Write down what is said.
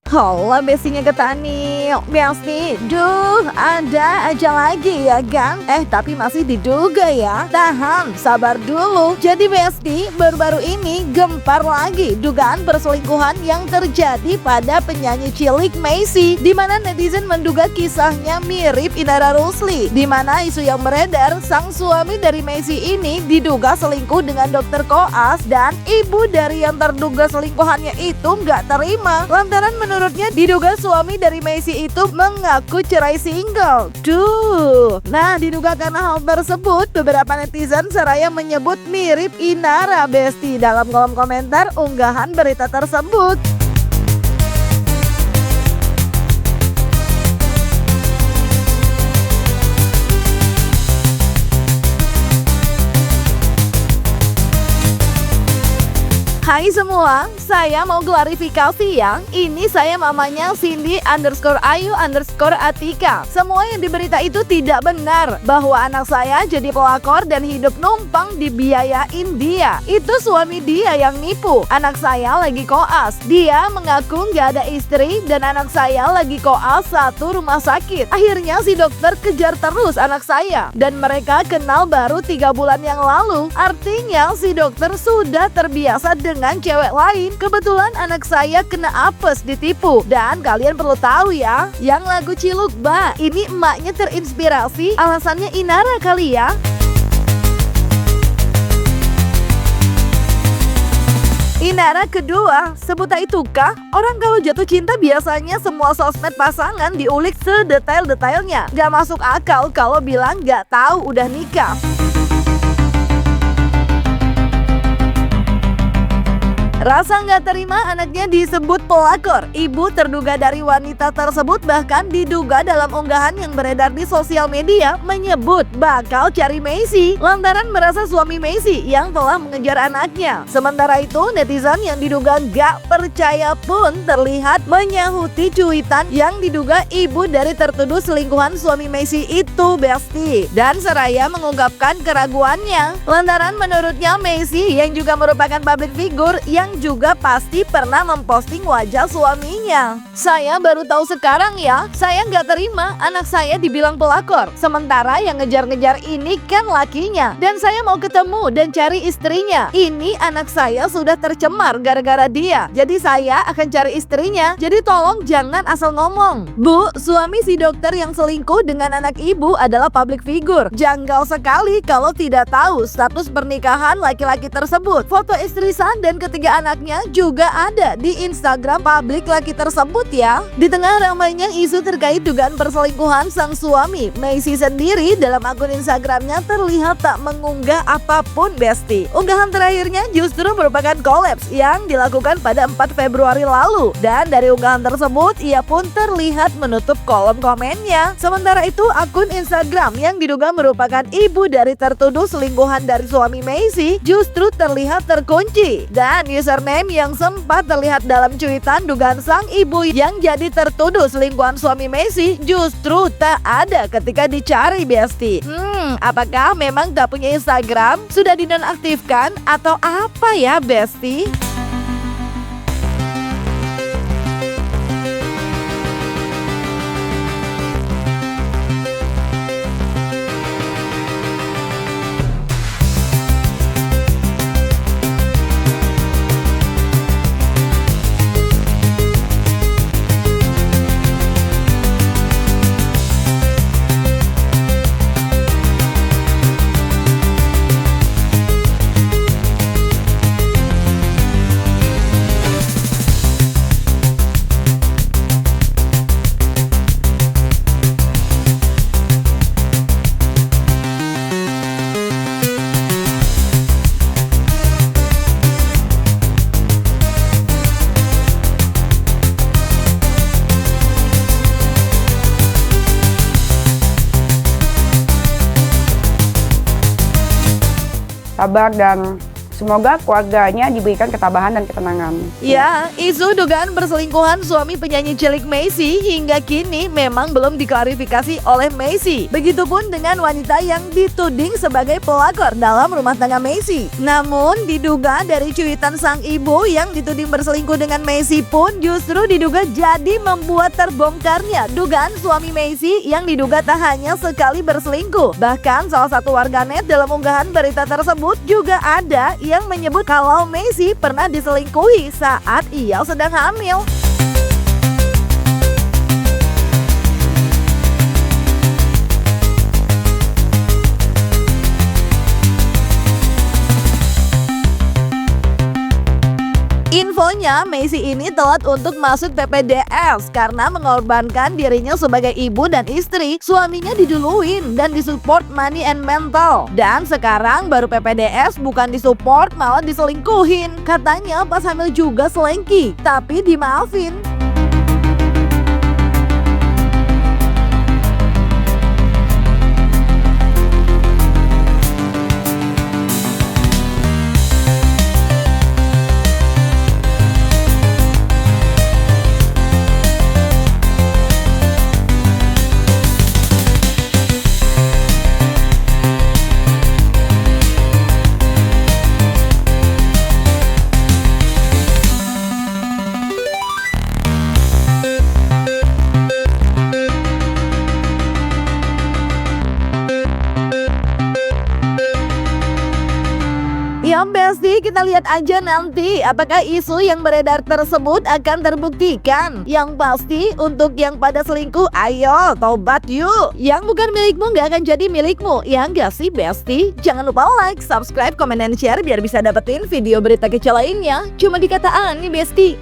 Hola bestinya Ketani, Besti, duh ada aja lagi ya gang. Tapi masih diduga ya, tahan, sabar dulu. Jadi Besti, baru-baru ini gempar lagi dugaan perselingkuhan yang terjadi pada penyanyi cilik Messi, di mana netizen menduga kisahnya mirip Indra Rusli, di mana isu yang beredar sang suami dari Messi ini diduga selingkuh dengan dokter koas, dan ibu dari yang terduga selingkuhannya itu nggak terima lantaran menurutnya diduga suami dari Messi itu mengaku cerai single. Nah diduga karena hal tersebut, beberapa netizen seraya menyebut mirip Inara Besti dalam kolom komentar unggahan berita tersebut. Hai semua, saya mau klarifikasi ya. Ini saya mamanya Cindy_Ayu_Atika. Semua yang diberita itu tidak benar, bahwa anak saya jadi pelakor dan hidup numpang dibiayain dia. Itu suami dia yang nipu. Anak saya lagi koas. Dia mengaku nggak ada istri dan anak saya lagi koas satu rumah sakit. Akhirnya si dokter kejar terus anak saya dan mereka kenal baru 3 bulan yang lalu. Artinya si dokter sudah terbiasa dengan cewek lain. Kebetulan anak saya kena apes ditipu. Dan kalian perlu tahu ya, yang lagu Ciluk Ba ini emaknya terinspirasi, alasannya Inara kali ya. Inara kedua, sebuta itukah? Orang kalau jatuh cinta biasanya semua sosmed pasangan diulik sedetail-detailnya. Gak masuk akal kalau bilang gak tahu udah nikah. Rasa nggak terima anaknya disebut pelakor. Ibu terduga dari wanita tersebut bahkan diduga dalam unggahan yang beredar di sosial media menyebut bakal cari Messi lantaran merasa suami Messi yang telah mengejar anaknya. Sementara itu netizen yang diduga nggak percaya pun terlihat menyahuti cuitan yang diduga ibu dari tertuduh selingkuhan suami Messi itu, Besti, dan seraya mengungkapkan keraguannya lantaran menurutnya Messi yang juga merupakan public figure yang juga pasti pernah memposting wajah suaminya. Saya baru tahu sekarang ya, saya nggak terima anak saya dibilang pelakor. Sementara yang ngejar-ngejar ini kan lakinya. Dan saya mau ketemu dan cari istrinya. Ini anak saya sudah tercemar gara-gara dia. Jadi saya akan cari istrinya. Jadi tolong jangan asal ngomong. Bu, suami si dokter yang selingkuh dengan anak ibu adalah public figure. Janggal sekali kalau tidak tahu status pernikahan laki-laki tersebut. Foto istri San dan ketiga anaknya juga ada di Instagram publik laki tersebut ya. Di tengah ramainya isu terkait dugaan perselingkuhan sang suami, Messi sendiri dalam akun Instagramnya terlihat tak mengunggah apapun, Besti. Unggahan terakhirnya justru merupakan kolaps yang dilakukan pada 4 Februari lalu. Dan dari unggahan tersebut ia pun terlihat menutup kolom komennya. Sementara itu akun Instagram yang diduga merupakan ibu dari tertuduh selingkuhan dari suami Messi justru terlihat terkunci. Dan username yang sempat terlihat dalam cuitan dugaan sang ibu yang jadi tertuduh selingkuhan suami Messi justru tak ada ketika dicari, Besti. Apakah memang tak punya Instagram? Sudah dinonaktifkan atau apa ya, Besti? sabar dan Semoga keluarganya diberikan ketabahan dan ketenangan. Ya, isu dugaan perselingkuhan suami penyanyi cilik Messi hingga kini memang belum diklarifikasi oleh Messi. Begitupun dengan wanita yang dituding sebagai pelakor dalam rumah tangga Messi. Namun diduga dari cuitan sang ibu yang dituding berselingkuh dengan Messi pun justru diduga jadi membuat terbongkarnya dugaan suami Messi yang diduga tak hanya sekali berselingkuh. Bahkan salah satu warganet dalam unggahan berita tersebut juga ada yang menyebut kalau Messi pernah diselingkuhi saat ia sedang hamil. Infonya, Messi ini telat untuk masuk PPDS karena mengorbankan dirinya sebagai ibu dan istri. Suaminya diduluin dan disupport money and mental. Dan sekarang baru PPDS, bukan disupport malah diselingkuhin. Katanya pas hamil juga selengki, tapi dimaafin. Ya Besti, kita lihat aja nanti apakah isu yang beredar tersebut akan terbuktikan. Yang pasti untuk yang pada selingkuh, ayo tobat yuk. Yang bukan milikmu gak akan jadi milikmu, ya gak sih Besti? Jangan lupa like, subscribe, komen, dan share biar bisa dapetin video berita kece lainnya cuma di Kata Ani Besti.